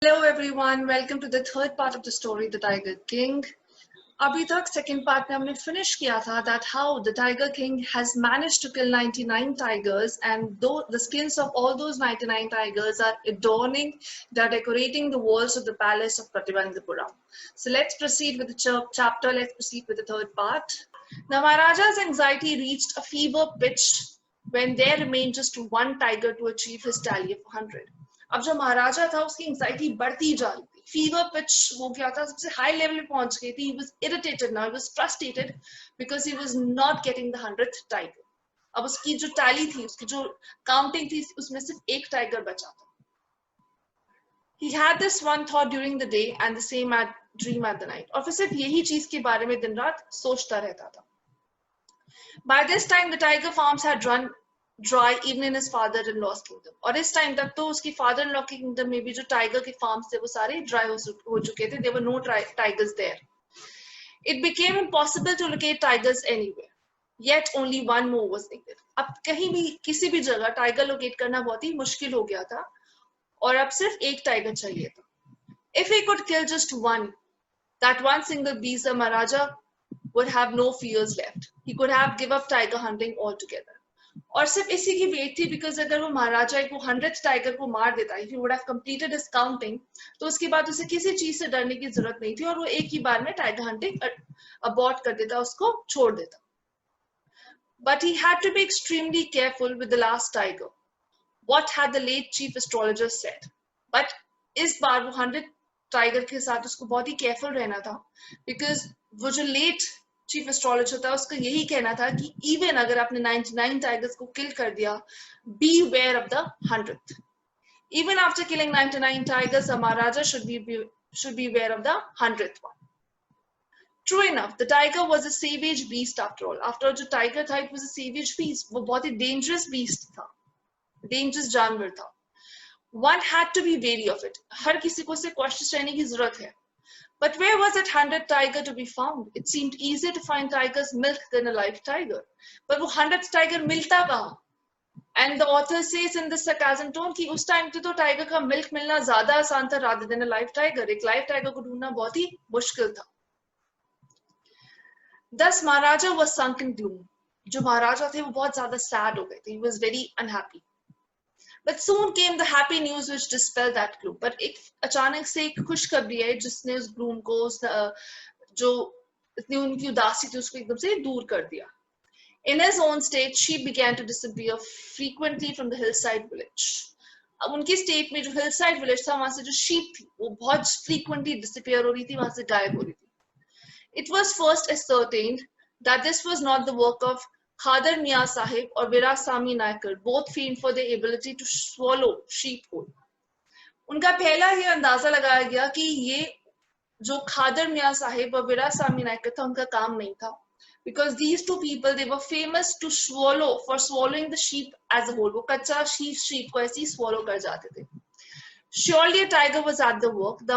Hello everyone, welcome to the third part of the story, The Tiger King. अभी तक second part में हमने finish किया था that how the Tiger King has managed to kill 99 tigers, and though the skins of all those 99 tigers are adorning, they are decorating the walls of the palace of Pratibandhapuram. So let's proceed with the chapter, let's proceed with the third part. The Maharaja's anxiety reached a fever pitch when there remained just one tiger to achieve his tally of 100. अब जो महाराजा था उसकी anxiety बढ़ती जा रही थी, fever pitch हो गया था, सबसे हाई लेवल पे पहुंच गई थी. He was irritated now, he was frustrated because he was not getting the 100th tiger. अब उसकी जो टैली थी, उसकी जो काउंटिंग थी, उसमें सिर्फ एक टाइगर बचा था. He had this one thought during the day and the same dream at the night. और फिर सिर्फ यही चीज के बारे में दिन रात सोचता रहता था. By this time the tiger farms had run dry even in his father-in-law's kingdom. और इस टाइम तक तो उसकी father-in-law के kingdom में भी जो tiger के farms थे वो सारे dry हो चुके थे. There were no tigers there. It became impossible to locate tigers anywhere. Yet only one more was needed. अब कहीं भी किसी भी जगह tiger locate करना बहुत ही मुश्किल हो गया था और अब सिर्फ एक tiger चाहिए था. If he could kill just one, that one single beast, the Maharaja would have no fears left. He could have give up tiger hunting altogether. और सिर्फ इसी की वेट थी, बिकॉज अगर वो महाराजा को 100th टाइगर को मार देता, if he would have completed his counting, तो उसके बाद उसे किसी चीज से डरने की जरूरत नहीं थी और वो एक ही बार में टाइगर हंटिंग अबॉर्ट कर देता, उसको छोड़ देता. But he had to be extremely careful with the last tiger. What had the late chief astrologer said? But इस बार वो 100 टाइगर के साथ उसको बहुत ही केयरफुल रहना था, बिकॉज वो जो लेट चीफ एस्ट्रोलॉजर था उसका यही कहना था कि इवन अगर आपने 99 टाइगर्स को किल कर दिया, beware of the 100th. Even after killing 99 tigers, the Maharaja should be aware of the 100th one. True enough, the tiger was a savage beast after all. After जो tiger था, it was a savage beast. वो बहुत ही dangerous beast था, dangerous जानवर था. One had to be wary of it. हर किसी को उसे cautious रहने की जरूरत है. But where was that 100th tiger to be found? It seemed easier to find tiger's milk than a live tiger. But वो 100th tiger मिलता कहाँ? And the author says in this sarcasm tone कि उस time पे तो tiger का milk मिलना ज्यादा आसान था rather than a live tiger. एक live tiger को ढूंढना बहुत ही मुश्किल था. Thus Maharaja was sunk in gloom. जो महाराजा थे वो बहुत ज्यादा sad हो गए थे. He was very unhappy. But soon came the happy news which dispelled that gloom. But एक अचानक से एक खुशखबरी है जिसने उस gloom को, जो इतनी उनकी उदासी थी उसको एकदम से दूर कर दिया. In his own state, sheep began to disappear frequently from the hillside village. अब उनकी state में जो hillside village था, वहां से जो sheep थी वो बहुत frequently disappear हो रही थी, वहां से गायब हो रही थी. It was first ascertained that this was not the work of Khadar Mian Sahib or Virasamy Naikar, both famed for their ability to swallow sheep whole. उनका पहला ही अंदाजा लगाया गया कि ये जो खादर मियां साहिब और वीरास्वामी नायकर था उनका काम नहीं था, because these two people, they were famous to swallowing the sheep as a whole. वो कच्चा sheep को ऐसे ही swallow कर जाते थे. Surely a tiger was at the work. The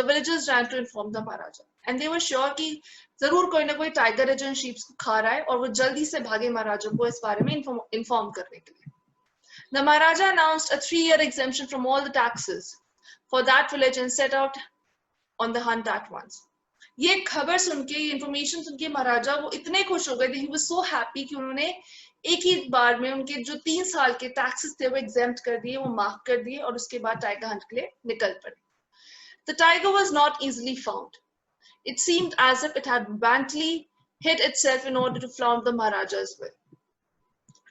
villagers ran to inform the Maharaja, and they were sure कि जरूर कोई ना कोई टाइगर है जो इन शीप्स को खा रहा है, और वो जल्दी से भागे महाराजा को इस बारे में इन्फॉर्म करने के लिए. The Maharaja announced a 3-year exemption from all the taxes for that village and set out on the hunt at once. ये खबर सुन के, ये इन्फॉर्मेशन सुन के महाराजा वो इतने खुश हो गए थे. He was so happy कि उन्होंने एक ही बार में उनके जो 3 साल के टैक्सेस थे वो एग्जेम्प्ट कर दिए, वो माफ कर दिए, और उसके बाद टाइगर हंट के लिए निकल पड़े. The tiger was not easily found. It seemed as if it had valiantly hid itself in order to flaunt the Maharaja's will.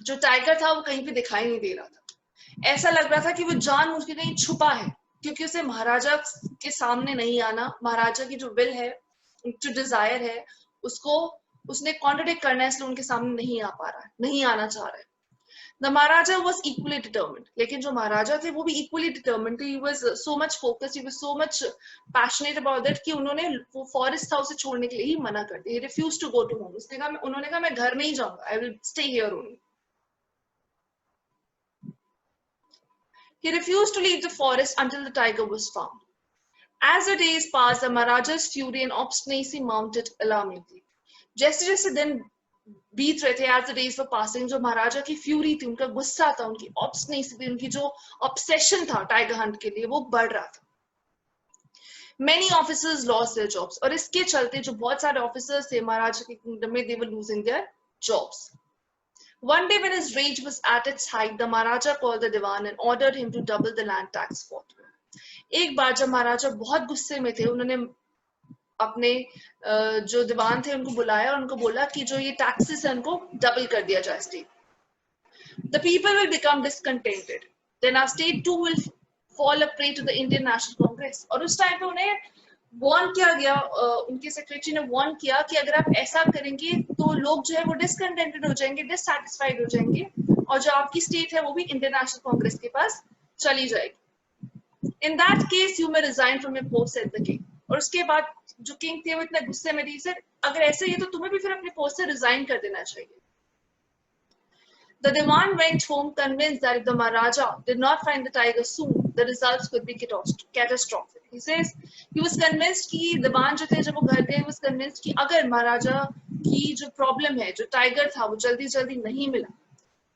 जो टाइगर था वो कहीं पे दिखाई नहीं दे रहा था. ऐसा लग रहा था कि वो जानबूझ के कहीं छुपा है, क्योंकि उसे महाराजा के सामने नहीं आना, महाराजा की जो विल है, जो डिजायर है, उसको उसने कॉन्ट्रडिक्ट करना है, इसलिए उनके सामने नहीं आ पा रहा है, नहीं आना चाह रहा है. The Maharaja was equally determined. लेकिन जो महाराजा थे वो भी equally determined थे. He was so much focused, he was so much passionate about that कि उन्होंने वो forest था उसे छोड़ने के लिए ही मना कर दिया. He refused to go to home. उन्होंने कहा मैं घर नहीं जाऊंगा. I will stay here only. He refused to leave the forest until the tiger was found. As the days passed, the Maharaja's fury and obstinacy mounted alarmingly. जैसे जैसे दिन बीत रहे थे as the days were passing, जो महाराजा की fury थी, उनका गुस्सा था, उनकी ऑब्सनेसी थी, उनकी जो ऑब्सेशन था टाइगर हंट के लिए, वो बढ़ रहा था. Many officers lost their jobs, और इसके चलते जो बहुत सारे ऑफिसर्स थे महाराजा के किंगडम में, they were losing their jobs. One day when his rage was at its height, the Maharaja called the Diwan and ordered him to double the land tax forthwith. एक बार जब महाराजा बहुत गुस्से में थे, उन्होंने अपने जो दीवान थे उनको बुलाया और उनको बोला कि जो ये टैक्सेस है उनको डबल कर दिया जाए state. The people will become discontented. Then our state too will fall a prey to the Indian National Congress. और उस टाइम पे उन्हें वार्न किया गया, उनके सेक्रेटरी ने वार्न किया कि अगर आप ऐसा करेंगे तो लोग जो है वो डिसकंटेंटेड हो जाएंगे, डिससैटिस्फाइड हो जाएंगे, और जो आपकी स्टेट है वो भी इंडियन नेशनल कांग्रेस के पास चली जाएगी. In that case, you may resign from your post, said the king. और उसके बाद जो किंग थे वो इतने गुस्से में थे, सर अगर ऐसा ही है तो तुम्हें भी फिर अपने पोस्ट से रिजाइन कर देना चाहिए. The Diwan went home convinced that if the Maharaja did not find the tiger soon, the results could be catastrophic. He says he was convinced कि दीवान जो थे जब वो घर गए, was convinced कि अगर महाराजा की जो प्रॉब्लम है, जो टाइगर था, वो जल्दी जल्दी नहीं मिला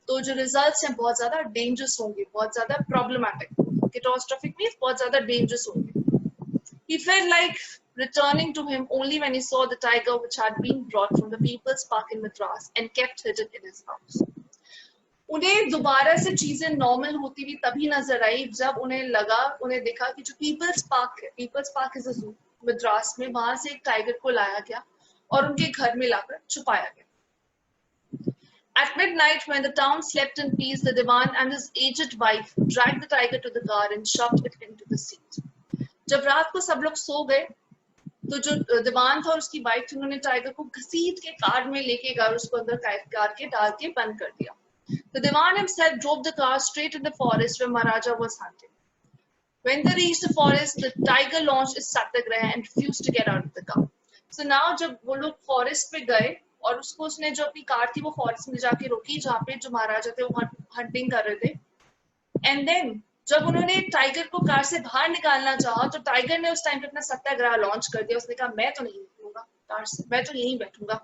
तो जो रिजल्ट्स हैं बहुत ज्यादा डेंजरस होंगे, बहुत ज्यादा प्रॉब्लमैटिक. कैटास्ट्रोफिक मींस बहुत ज्यादा डेंजरस होंगे. He felt like returning to him only when he saw the tiger which had been brought from the People's Park in Madras and kept hidden in his house. उन्हें दोबारा से चीजें normal होती हुई तभी नजर आई जब उन्हें देखा कि जो पीपल्स पार्क है, पीपल्स पार्क इज अ जू मद्रास में, वहां से एक टाइगर को लाया गया और उनके घर में लाकर छुपाया गया. At midnight, when the town slept in peace, the Diwan and his aged wife dragged the tiger to the car and shoved it into the seat. जब रात को सब लोग सो गए तो जो दीवान था और उसकी वाइफ थी, उन्होंने टाइगर को घसीट के कार में लेके गए, उसको अंदर कार के डाल के बंद कर दिया. The Diwan himself drove the car straight in the forest where Maharaja was hunting. When they reached the forest, the tiger launched its satyagraha and refused to get out of the car. So now जब वो लोग forest पे गए और उसने जो अपनी car थी वो फॉरेस्ट में जाके रोकी जहाँ पे जो महाराजा थे वो हंटिंग कर रहे थे. एंड देन जब उन्होंने टाइगर को कार से बाहर निकालना चाहा तो टाइगर ने उस टाइम पे अपना सत्याग्रह लॉन्च कर दिया. उसने कहा मैं तो नहीं निकलूंगा कार से, मैं तो यहीं बैठूंगा.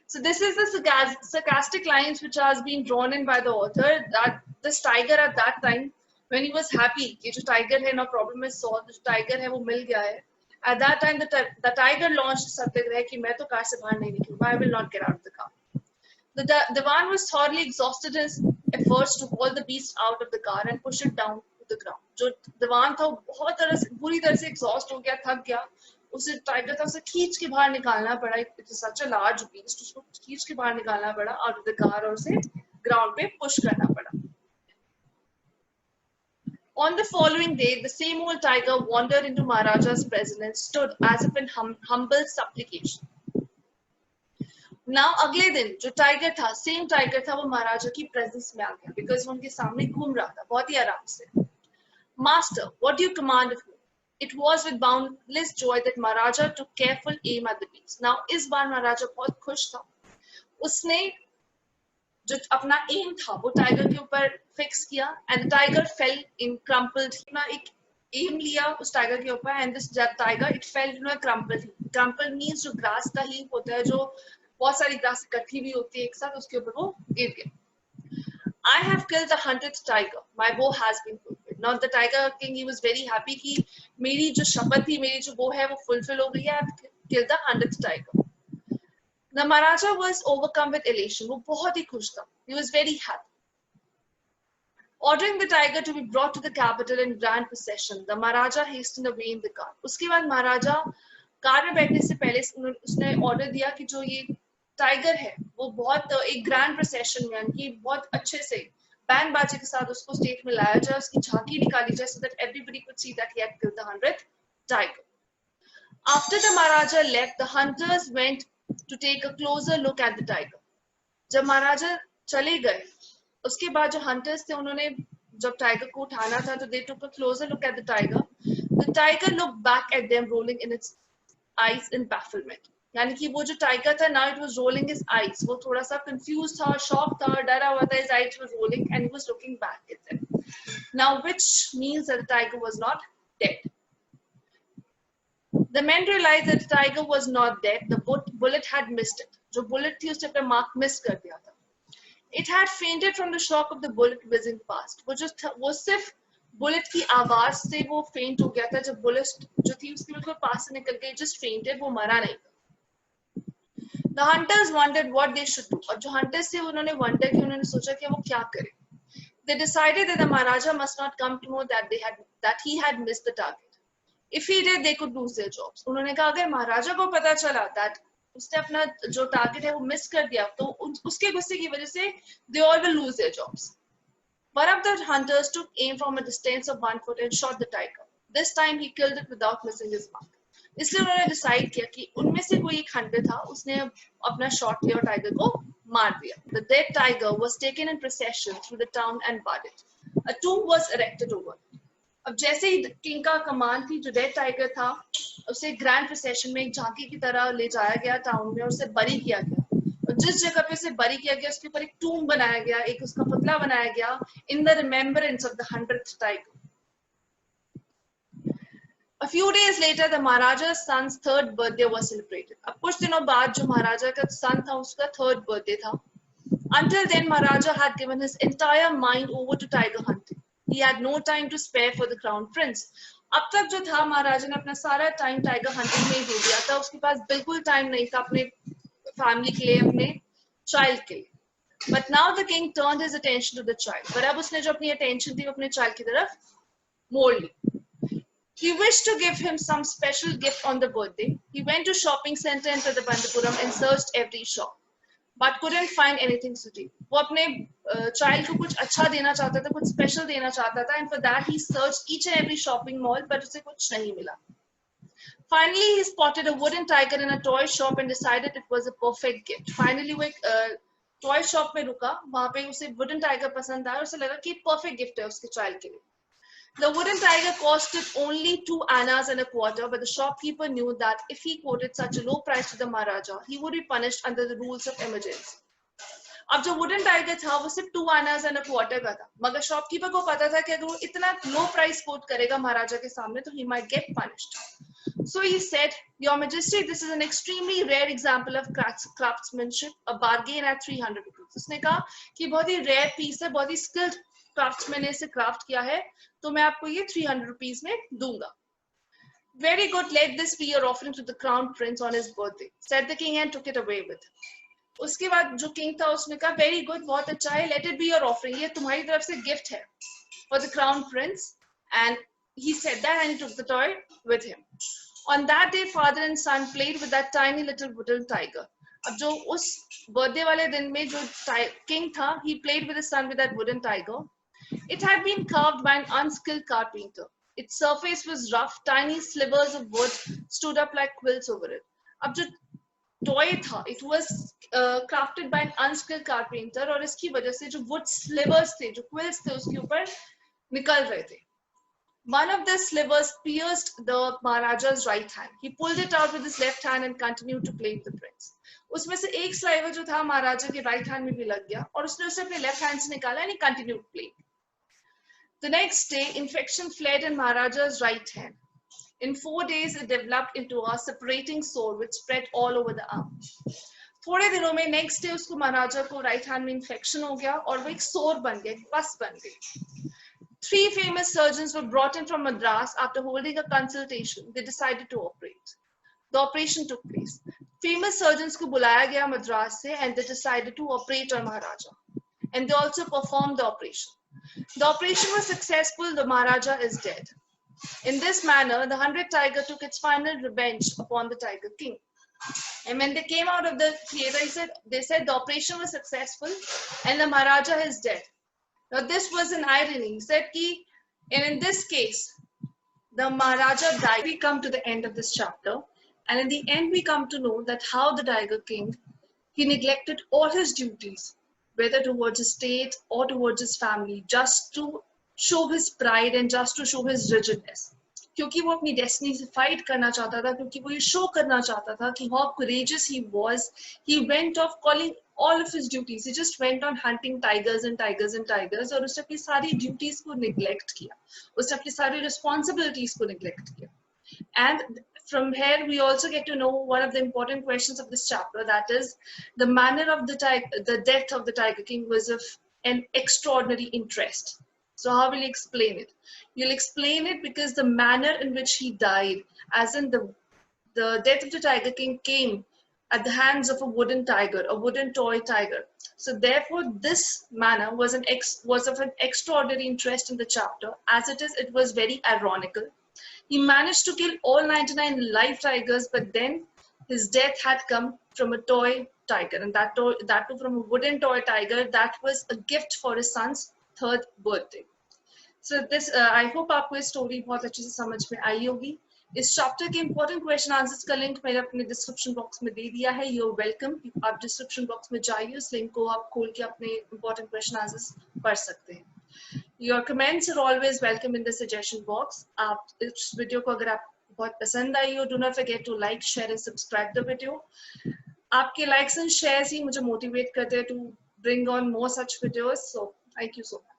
So this is the sarcastic lines which has been drawn in by the author, that this tiger at that time when he was happy कि जो tiger है, no problem is solved, जो tiger है वो मिल गया है. At that time the tiger launched satyagraha कि मैं तो कार से बाहर नहीं निकलूंगा, I will not get out of the car. The Diwan was thoroughly exhausted in his efforts to haul the beast out of the car and push it down to the ground. जो दीवान था वो बहुत बुरी तरह से exhaust हो गया, थक गया. उसे टाइगर था उसे खींच के बाहर निकालना पड़ा. It is such a large beast, उसको खींच के बाहर निकालना पड़ा आउट ऑफ द कार और उसे ग्राउंड पे पुश करना पड़ा. On the following day, the same old tiger wandered into Maharaja's presence and stood as if in humble supplication. Now अगले दिन जो टाइगर था, सेम टाइगर था, वो महाराजा की प्रेजेंस में आ गया बिकॉज वो उनके सामने घूम रहा था बहुत ही आराम से. Master, what do you command of me? It was with boundless joy that Maharaja took careful aim at the beast. Now इस बार महाराजा बहुत खुश था. उसने जो अपना एम था वो टाइगर के ऊपर फिक्स किया and the tiger fail in crumpled. अपना एक एम लिया उस टाइगर के ऊपर and this tiger it fail in a crumpled. Crumpled means जो ग्रास का हीप होता है, जो बहुत सारी ग्रास इकट्ठी हुई होती है एक साथ, उसके ऊपर वो गिर गया. I have killed the 100th tiger. My vow has been fulfilled. Now the tiger king, he was very happy कि मेरी जो शपथ थी, मेरी जो वो है वो fulfill हो गई है. I've killed the 100th tiger. The Maharaja was overcome with elation. वो बहुत ही खुश था. He was very happy. Ordering the tiger to be brought to the capital in grand procession, the Maharaja hastened away in the car. उसके बाद महाराजा car में बैठने से पहले उसने ऑर्डर दिया कि जो ये टाइगर है वो बहुत एक ग्रैंड प्रोसेशन में, यानी बहुत अच्छे से बैंड बाजे के साथ उसको स्टेट में लाया जाए, उसकी झांकी निकाली जाए, so that everybody could see that he had killed the 100th tiger. After the Maharaja left, the hunters went to take a closer look at the tiger. जब महाराजा चले गए उसके बाद जो हंटर्स थे उन्होंने जब टाइगर को उठाना था तो they took a closer look at the tiger. The tiger looked back at them, rolling in its eyes in bafflement. यानी कि वो जो टाइगर था, now it was rolling his eyes. वो थोड़ा सा confused था, shocked था, डरा हुआ था. His eyes were rolling and he was looking back at them. Now which means that the tiger was not dead. The men realized that the tiger was not dead. The bullet had missed it. जो bullet थी उसने अपना mark miss कर दिया था. It had fainted from the shock of the bullet whizzing past. वो सिर्फ bullet की आवाज से वो faint हो गया था. जब bullet जो थी उसके बिल्कुल पास से निकल गई, just fainted, वो मरा नहीं था. The hunters wondered what they should do. और जो hunters थे उन्होंने wonder कि उन्होंने सोचा कि वो क्या करें. They decided that the Maharaja must not come to know that he had missed the target. If he did, they could lose their jobs. उन्होंने कहा अगर महाराजा को पता चला that उसने अपना जो टारगेट है वो मिस कर दिया तो उसके गुस्से की वजह से they all will lose their jobs. One of the hunters took aim from a distance of 1 foot and shot the tiger. This time he killed it without missing his mark. इसलिए उन्होंने डिसाइड किया कि उनमें से कोई एक Hunter था, उसने अपना शॉट लिया और टाइगर को मार दिया. The dead tiger was taken in procession through the town and buried. A tomb was erected over it. अब जैसे ही किंग का कमान थी, जो डेड टाइगर था उसे ग्रैंड प्रोसेशन में एक झांकी की तरह ले जाया गया टाउन में और उसे बरी किया गया. और जिस जगह पे उसे बरी किया गया उसके ऊपर एक टूम बनाया गया, एक उसका पुतला बनाया गया in the remembrance of the 100th tiger. A few days later, the Maharaja's son's 3rd birthday was celebrated. अब कुछ दिनों बाद जो महाराजा का सन था उसका 3rd birthday था. Until then, Maharaja had given his entire mind over to tiger hunting. He had no time to spare for the crown prince. अब तक जो था महाराजा ने अपना सारा टाइम टाइगर हंटिंग में ही दे दिया था. उसके पास बिल्कुल टाइम नहीं था अपने फैमिली के लिए, अपने चाइल्ड के लिए. But now the king turned his attention to the child. पर अब उसने जो अपनी attention थी वो अपने child की तरफ मोड़ ली. He wished to give him some special gift on the birthday. He went to shopping center in Thiruvananthapuram and searched every shop, but couldn't find anything suitable. वो अपने child को कुछ अच्छा देना चाहता था, कुछ special देना चाहता था, and for that he searched each and every shopping mall, but उसे कुछ नहीं मिला. Finally, he spotted a wooden tiger in a toy shop and decided it was a perfect gift. Finally, वो एक toy shop में रुका, वहाँ पे उसे wooden tiger पसंद आया और उसे लगा कि perfect gift है उसके child के लिए. The wooden tiger costed only 2 annas and a quarter, but the shopkeeper knew that if he quoted such a low price to the Maharaja, he would be punished under the rules of emergency. अब जो wooden tiger था वो सिर्फ 2 annas and a quarter का था, मगर shopkeeper को पता था कि अगर वो इतना low price quote करेगा महाराजा के सामने तो he might get punished. So he said, Your Majesty, this is an extremely rare example of craftsmanship, a bargain at 300 rupees. उसने कहा कि बहुत ही rare piece है, बहुत ही skilled craftsman ने इसे craft किया है, तो मैं आपको ये 300 rupees में दूंगा. Very good, let this be your offering to the crown prince on his birthday, said the king and took it away with him. उसके बाद जो king था उसने कहा very good, बहुत अच्छा है, let it be your offering, ये तुम्हारी तरफ से gift है for the crown prince, and he said that and he took the toy with him. On that day, father and son played with that tiny little wooden tiger. अब जो उस birthday वाले दिन में जो king था, he played with his son with that wooden tiger. It had been carved by an unskilled carpenter. Its surface was rough, tiny slivers of wood stood up like quills over it. अब जो toy था, it was crafted by an unskilled carpenter और इसकी वजह से जो wood slivers थे, जो quills थे उसके ऊपर निकल रहे थे. One of the slivers pierced the Maharaja's right hand. He pulled it out with his left hand and continued to play with the prince. उसमें से एक sliver जो था महाराजा के right hand में भी लग गया और उसने उसे अपने left hand से निकाला and he continued playing. The next day, infection fled in Maharaja's right hand. In 4 days, it developed into a separating sore which spread all over the arm. थोड़े दिनों में next day उसको महाराजा को right hand में infection हो गया और वो एक sore बन गया, एक pus बन गई. 3 famous surgeons were brought in from Madras. After holding a consultation, they decided to operate. The operation took place. Famous surgeons को बुलाया गया Madras से and they decided to operate on Maharaja. And they also performed the operation. The operation was successful. The Maharaja is dead. In this manner, the 100 tiger took its final revenge upon the Tiger King. And when they came out of the theater, they said the operation was successful and the Maharaja is dead. Now this was an irony. He said and in this case, the Maharaja died. We come to the end of this chapter, and in the end we come to know that how the Tiger King, he neglected all his duties, whether towards his state or towards his family, just to show his pride and just to show his rigidness. क्योंकि वो अपनी destiny से fight करना चाहता था, क्योंकि वो ये show करना चाहता था कि how courageous he was. He went off calling all of his duties. He just went on hunting tigers and tigers and tigers और उसने अपनी सारी duties को neglect किया. उसने अपनी सारी responsibilities को neglect किया. And from here we also get to know one of the important questions of this chapter, that is the manner of the death of the Tiger King was of an extraordinary interest. So how will you explain it? You'll explain it because the manner in which he died, as in the death of the Tiger King came at the hands of a wooden tiger, a wooden toy tiger. So therefore, this manner was of an extraordinary interest in the chapter. As it was very ironical. He managed to kill all 99 live tigers, but then his death had come from a toy tiger, and that too from a wooden toy tiger that was a gift for his son's 3rd birthday. So this I hope आपको ये story बहुत अच्छे से समझ में आई होगी. इस chapter के इंपॉर्टेंट क्वेश्चन आंसर्स का लिंक मैंने अपने डिस्क्रिप्शन बॉक्स में दे दिया है. You are welcome. आप डिस्क्रिप्शन बॉक्स में जाइए, उस लिंक को आप खोल के अपने इंपॉर्टेंट क्वेश्चन आंसर्स पढ़ सकते हैं. Your comments are always welcome in the suggestion box. आप इस वीडियो को अगर आप बहुत पसंद आई हो, do not forget to like, share and subscribe the video. आपके likes and shares ही मुझे motivate करते हैं to bring on more such videos. So thank you so much.